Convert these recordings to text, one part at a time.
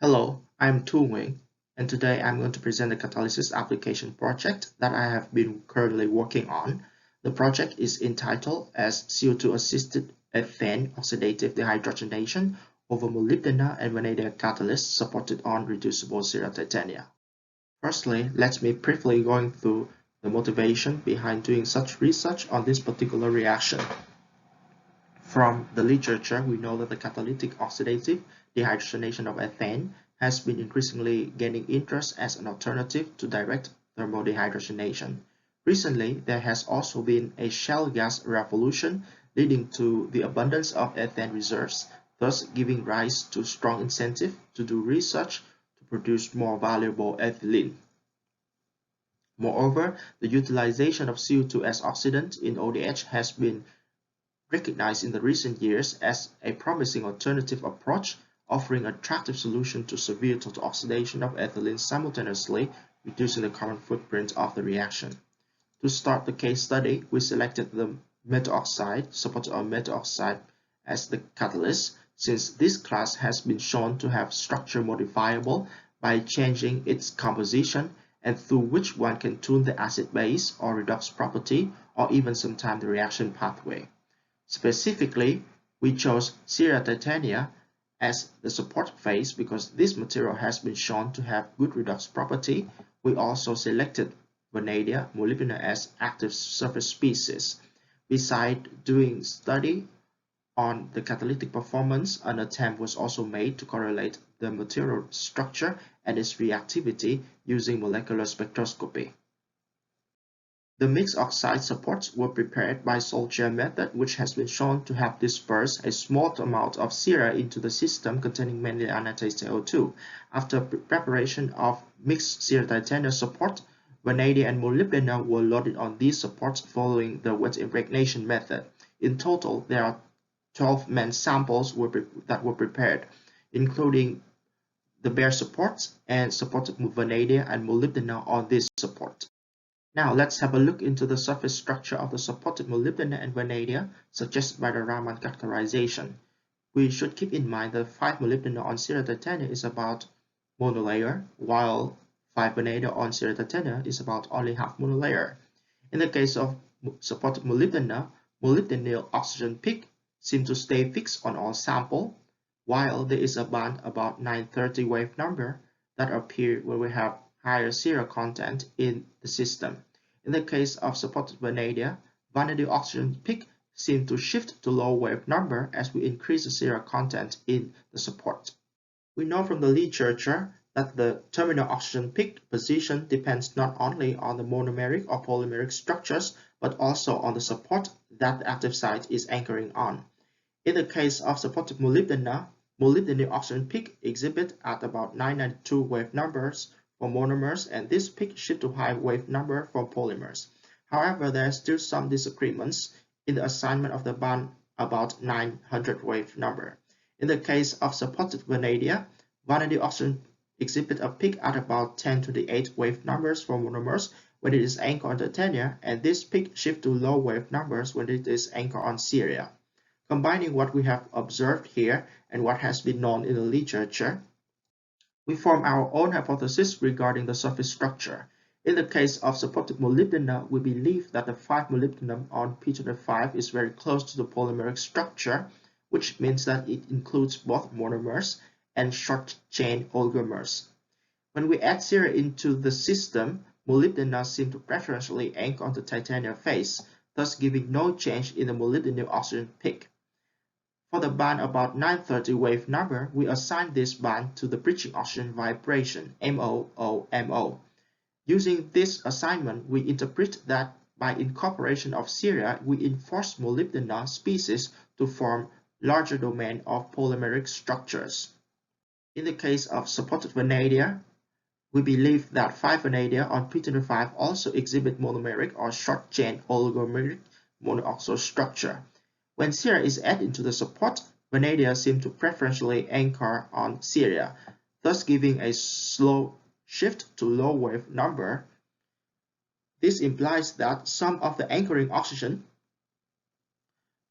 Hello, I'm Tu Wing, and today I'm going to present a catalysis application project that I have been currently working on. The project is entitled as CO2-assisted ethane oxidative dehydrogenation over molybdenum and vanadium catalyst supported on reducible Sierra titania. Firstly, let me briefly going through the motivation behind doing such research on this particular reaction. From the literature, we know that the catalytic oxidative dehydrogenation of ethane has been increasingly gaining interest as an alternative to direct thermal dehydrogenation. Recently, there has also been a shale gas revolution leading to the abundance of ethane reserves, thus giving rise to strong incentive to do research to produce more valuable ethylene. Moreover, the utilization of CO2 as oxidant in ODH has been recognized in the recent years as a promising alternative approach, offering an attractive solution to severe total oxidation of ethylene simultaneously reducing the carbon footprint of the reaction. To start the case study, we selected the metal oxide, supported on metal oxide as the catalyst, since this class has been shown to have structure modifiable by changing its composition and through which one can tune the acid base or redox property or even sometimes the reaction pathway. Specifically, we chose Sierra titania as the support phase because this material has been shown to have good redox property. We also selected vanadium molybdenum as active surface species. Besides doing study on the catalytic performance, an attempt was also made to correlate the material structure and its reactivity using molecular spectroscopy. The mixed oxide supports were prepared by salt gel method, which has been shown to have dispersed a small amount of Sierra into the system containing mainly anhydrous CO2. After preparation of mixed Sierra titanium support, vanadium and molybdenum were loaded on these supports following the wet impregnation method. In total, there are 12 main samples that were prepared, including the bare supports and supported vanadium and molybdenum on this support. Now let's have a look into the surface structure of the supported molybdenum and vanadium suggested by the Raman characterization. We should keep in mind that 5 molybdenum on Sierra titanium is about monolayer, while 5 vanadium on Sierra titanium is about only half monolayer. In the case of supported molybdenum, molybdenum oxygen peak seems to stay fixed on all sample, while there is a band about 930 wave number that appear when we have higher Sierra content in the system. In the case of supported vanadium oxygen peak seems to shift to low wave number as we increase the Sierra content in the support. We know from the literature that the terminal oxygen peak position depends not only on the monomeric or polymeric structures, but also on the support that the active site is anchoring on. In the case of supported molybdenum oxygen peak exhibit at about 992 wave numbers for monomers, and this peak shift to high wave number for polymers. However, there are still some disagreements in the assignment of the band about 900 wave number. In the case of supported vanadium oxygen exhibit a peak at about 1028 wave numbers for monomers when it is anchored on titanium, and this peak shift to low wave numbers when it is anchored on Sierra. Combining what we have observed here and what has been known in the literature, we form our own hypothesis regarding the surface structure. In the case of supported molybdenum, we believe that the 5 molybdenum on P25 is very close to the polymeric structure, which means that it includes both monomers and short-chain oligomers. When we add Sierra into the system, molybdenum seems to preferentially anchor on the titanium phase, thus giving no change in the molybdenum oxygen peak. For the band about 930 wave number, we assign this band to the breaching oxygen vibration, MOOMO. Using this assignment, we interpret that by incorporation of Sierra, we enforce molybdenum species to form larger domain of polymeric structures. In the case of supported vanadium, we believe that 5 vanadium on P25 also exhibit monomeric or short-chain oligomeric monoxide structure. When Sierra is added into the support, vanadium seems to preferentially anchor on Sierra, thus giving a slow shift to low wave number. This implies that some of the anchoring oxygen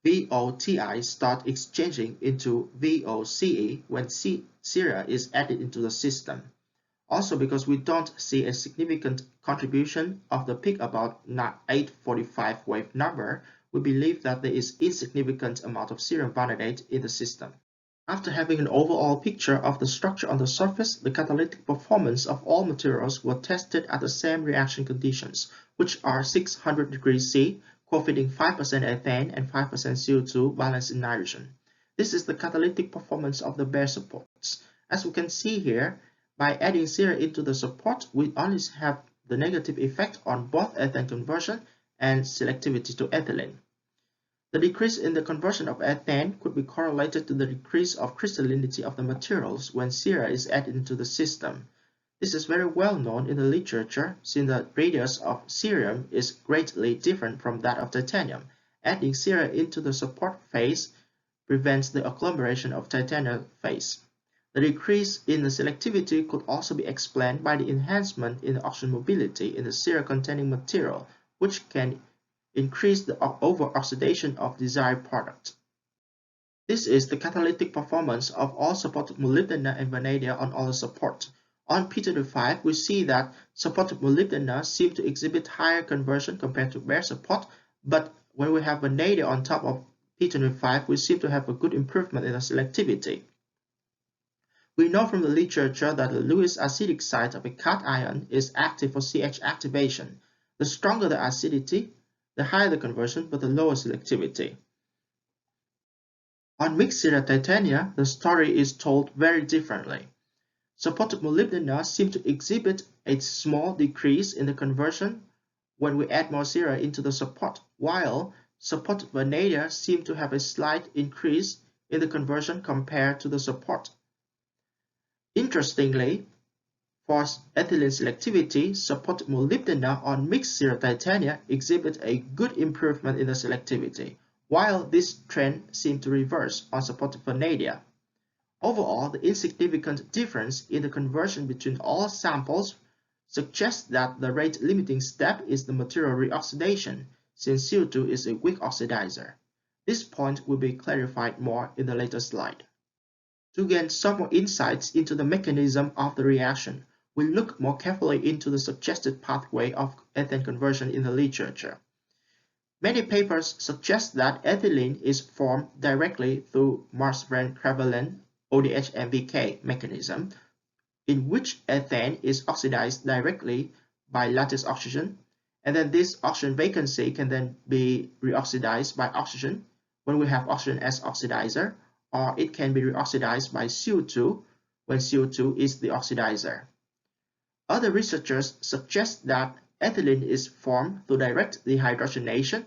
VOTI start exchanging into VOCE when Sierra is added into the system. Also, because we don't see a significant contribution of the peak about 845 wave number, we believe that there is insignificant amount of serum vanadate in the system. After having an overall picture of the structure on the surface, the catalytic performance of all materials were tested at the same reaction conditions, which are 600 degrees C, co-feeding 5% ethane and 5% CO2 balanced in nitrogen. This is the catalytic performance of the bare supports. As we can see here, by adding Sierra into the support, we only have the negative effect on both ethane conversion and selectivity to ethylene. The decrease in the conversion of ethane could be correlated to the decrease of crystallinity of the materials when Sierra is added into the system. This is very well known in the literature since the radius of cerium is greatly different from that of titanium. Adding Sierra into the support phase prevents the agglomeration of titanium phase. The decrease in the selectivity could also be explained by the enhancement in the oxygen mobility in the Sierra-containing material, which can increase the over-oxidation of desired product. This is the catalytic performance of all supported molybdenum and vanadium on all the support. On P25, we see that supported molybdenum seem to exhibit higher conversion compared to bare support, but when we have vanadium on top of P25, we seem to have a good improvement in the selectivity. We know from the literature that the Lewis acidic site of a cation is active for CH activation. The stronger the acidity, the higher the conversion, but the lower selectivity. On mixed Sierra titania, the story is told very differently. Supported molybdenum seem to exhibit a small decrease in the conversion when we add more Sierra into the support, while supported vanadium seem to have a slight increase in the conversion compared to the support. Interestingly, for ethylene selectivity, supported molybdenum on mixed Sierra titania exhibit a good improvement in the selectivity, while this trend seemed to reverse on supported vanadium. Overall, the insignificant difference in the conversion between all samples suggests that the rate-limiting step is the material reoxidation, since CO2 is a weak oxidizer. This point will be clarified more in the later slide. To gain some more insights into the mechanism of the reaction, we look more carefully into the suggested pathway of ethane conversion in the literature. Many papers suggest that ethylene is formed directly through Marsh-Van ODH-MVK mechanism, in which ethane is oxidized directly by lattice oxygen, and then this oxygen vacancy can then be reoxidized by oxygen when we have oxygen as oxidizer, or it can be reoxidized by CO2 when CO2 is the oxidizer. Other researchers suggest that ethylene is formed through direct dehydrogenation,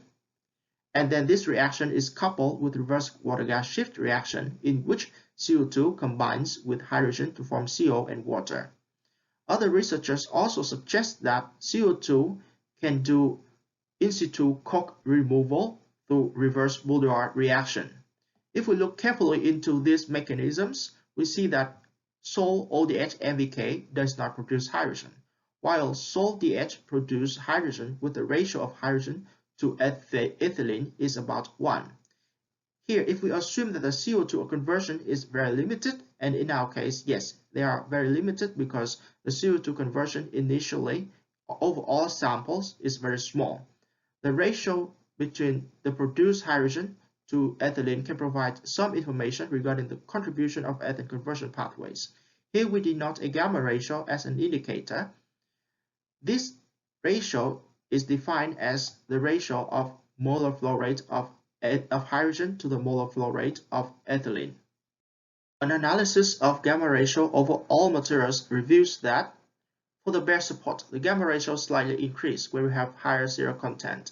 and then this reaction is coupled with reverse water-gas shift reaction in which CO2 combines with hydrogen to form CO and water. Other researchers also suggest that CO2 can do in situ coke removal through reverse Boulder reaction. If we look carefully into these mechanisms, we see that Sol ODH MVK does not produce hydrogen, while Sol DH produces hydrogen with the ratio of hydrogen to ethylene is about 1. Here, if we assume that the CO2 conversion is very limited, and in our case, yes, they are very limited because the CO2 conversion initially over all samples is very small. The ratio between the produced hydrogen to ethylene can provide some information regarding the contribution of ethane conversion pathways. Here we denote a gamma ratio as an indicator. This ratio is defined as the ratio of molar flow rate of hydrogen to the molar flow rate of ethylene. An analysis of gamma ratio over all materials reveals that for the bare support, the gamma ratio slightly increased where we have higher Sierra content.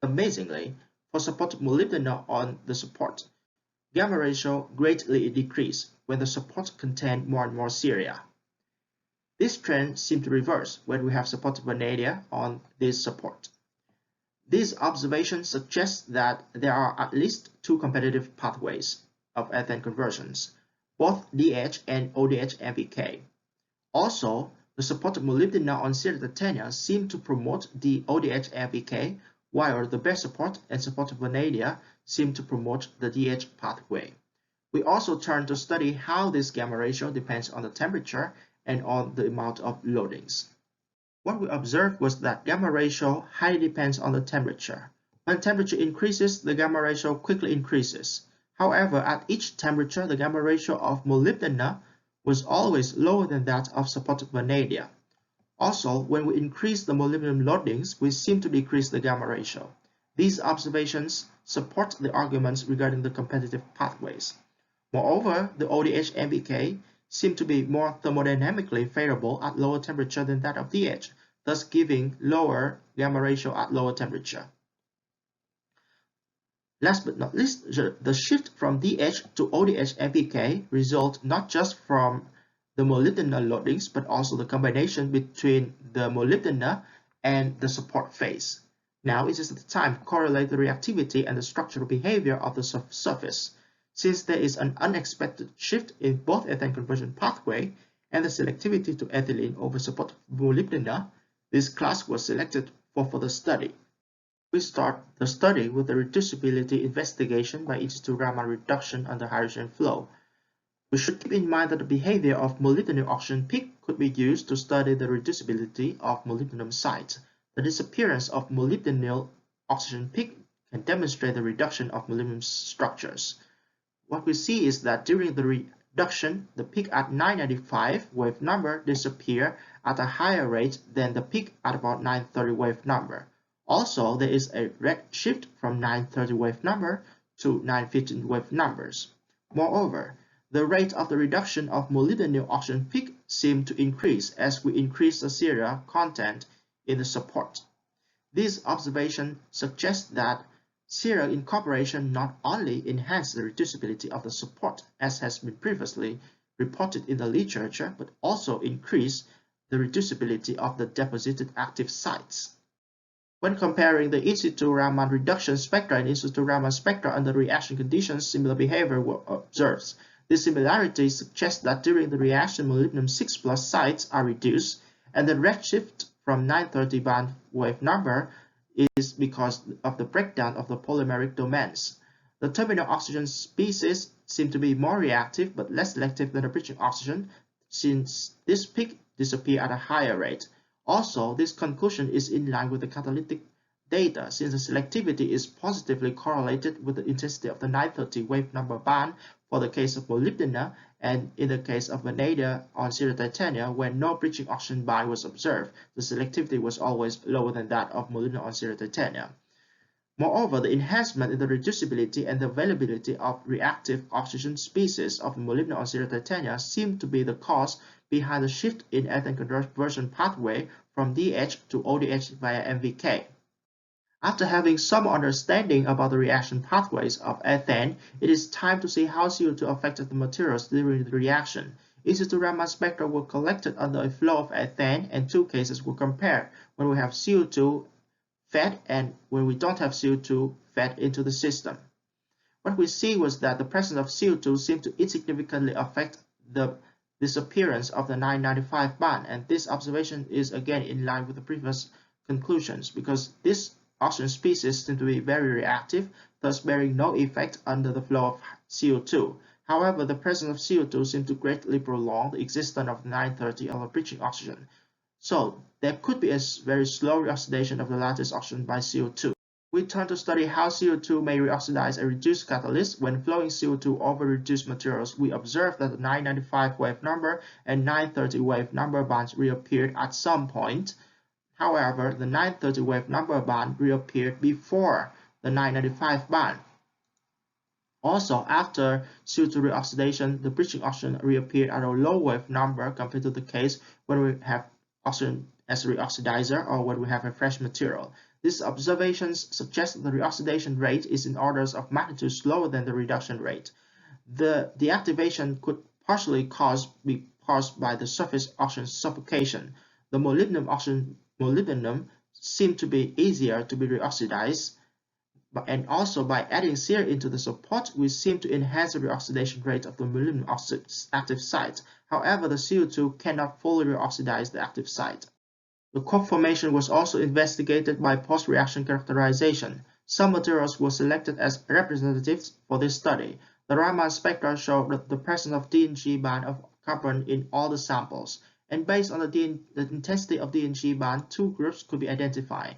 Amazingly, for supported molybdenum on the support, gamma ratio greatly decreased when the support contained more and more Sierra. This trend seemed to reverse when we have supported vanadium on this support. These observations suggest that there are at least two competitive pathways of ethane conversions, both DH and ODH MVK. Also, the supported molybdenum on Sierra titania seem to promote the ODH MVK, while the bare support and supported vanadium seem to promote the DH pathway. We also turned to study how this gamma ratio depends on the temperature and on the amount of loadings. What we observed was that gamma ratio highly depends on the temperature. When temperature increases, the gamma ratio quickly increases. However, at each temperature, the gamma ratio of molybdenum was always lower than that of supported vanadium. Also, when we increase the molybdenum loadings, we seem to decrease the gamma ratio. These observations support the arguments regarding the competitive pathways. Moreover, the ODH-MBK seem to be more thermodynamically favorable at lower temperature than that of DH, thus giving lower gamma ratio at lower temperature. Last but not least, the shift from DH to ODH-MBK result not just from the molybdenum loadings, but also the combination between the molybdenum and the support phase. Now it is the time to correlate the reactivity and the structural behavior of the surface. Since there is an unexpected shift in both ethane conversion pathway and the selectivity to ethylene over support molybdenum, this class was selected for further study. We start the study with the reducibility investigation by in situ Raman reduction under hydrogen flow. We should keep in mind that the behavior of molybdenum oxygen peak could be used to study the reducibility of molybdenum sites. The disappearance of molybdenum oxygen peak can demonstrate the reduction of molybdenum structures. What we see is that during the reduction, the peak at 995 wave number disappear at a higher rate than the peak at about 930 wave number. Also, there is a red shift from 930 wave number to 915 wave numbers. Moreover, the rate of the reduction of molybdenum oxygen peak seemed to increase as we increase the Sierra content in the support. This observation suggests that Sierra incorporation not only enhances the reducibility of the support as has been previously reported in the literature, but also increase the reducibility of the deposited active sites. When comparing the in situ Raman reduction spectra and in situ Raman spectra under reaction conditions, similar behavior was observed. This similarity suggests that during the reaction, molybdenum 6+ sites are reduced, and the redshift from 930 band wave number is because of the breakdown of the polymeric domains. The terminal oxygen species seem to be more reactive but less selective than the bridging oxygen, since this peak disappears at a higher rate. Also, this conclusion is in line with the catalytic data, since the selectivity is positively correlated with the intensity of the 930 wave number band for the case of molybdenum, and in the case of vanadium on Sierra titania, when no bridging oxygen bind was observed, the selectivity was always lower than that of molybdenum on Sierra titania. Moreover, the enhancement in the reducibility and the availability of reactive oxygen species of molybdenum on Sierra titania seem to be the cause behind the shift in ethane conversion pathway from DH to ODH via MVK. After having some understanding about the reaction pathways of ethane, it is time to see how CO2 affected the materials during the reaction. In situ Raman spectra were collected under a flow of ethane, and two cases were compared when we have CO2 fed and when we don't have CO2 fed into the system. What we see was that the presence of CO2 seemed to insignificantly affect the disappearance of the 995 band, and this observation is again in line with the previous conclusions because this oxygen species seem to be very reactive, thus bearing no effect under the flow of CO2. However, the presence of CO2 seems to greatly prolong the existence of 930 or bridging oxygen. So there could be a very slow reoxidation of the lattice oxygen by CO2. We turn to study how CO2 may reoxidize a reduced catalyst. When flowing CO2 over reduced materials, we observe that the 995 wave number and 930 wave number bands reappeared at some point. However, the 930 wave number band reappeared before the 995 band. Also, after CO2 reoxidation, the bridging oxygen reappeared at a low wave number compared to the case when we have oxygen as a reoxidizer or when we have a fresh material. These observations suggest that the reoxidation rate is in orders of magnitude slower than the reduction rate. The deactivation could partially be caused by the surface oxygen suffocation. The molybdenum seemed to be easier to be reoxidized, and also by adding Sierra into the support, we seem to enhance the reoxidation rate of the molybdenum active site. However, the CO2 cannot fully reoxidize the active site. The quark formation was also investigated by post-reaction characterization. Some materials were selected as representatives for this study. The Raman spectra showed the presence of D and G band of carbon in all the samples, and based on the intensity of D and G band, two groups could be identified.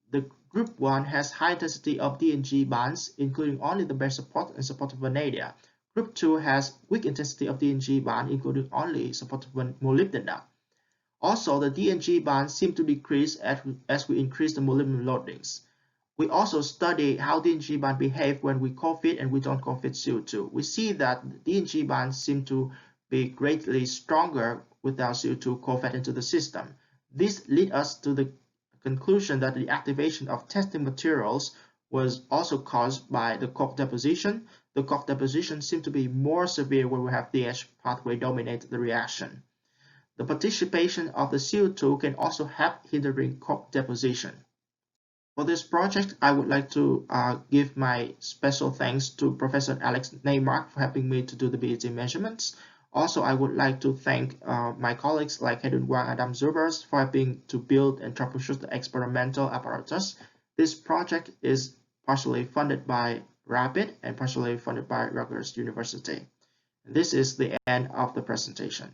The group 1 has high intensity of D and G bands, including only the bare support and supportive vanadium. Group 2 has weak intensity of D and G band, including only supportive molybdenum. Also, the D and G bands seem to decrease as we increase the molybdenum loadings. We also study how D and G band behave when we co-feed and we don't co-feed CO2. We see that D and G bands seem to be greatly stronger without CO2 co-fed into the system. This leads us to the conclusion that the activation of testing materials was also caused by the coke deposition. The coke deposition seemed to be more severe when we have DH pathway dominate the reaction. The participation of the CO2 can also help hindering coke deposition. For this project, I would like to give my special thanks to Professor Alex Neymark for helping me to do the BET measurements. Also, I would like to thank my colleagues like Hedun Wang and Adam Zubers for helping to build and troubleshoot the experimental apparatus. This project is partially funded by RAPID and partially funded by Rutgers University. This is the end of the presentation.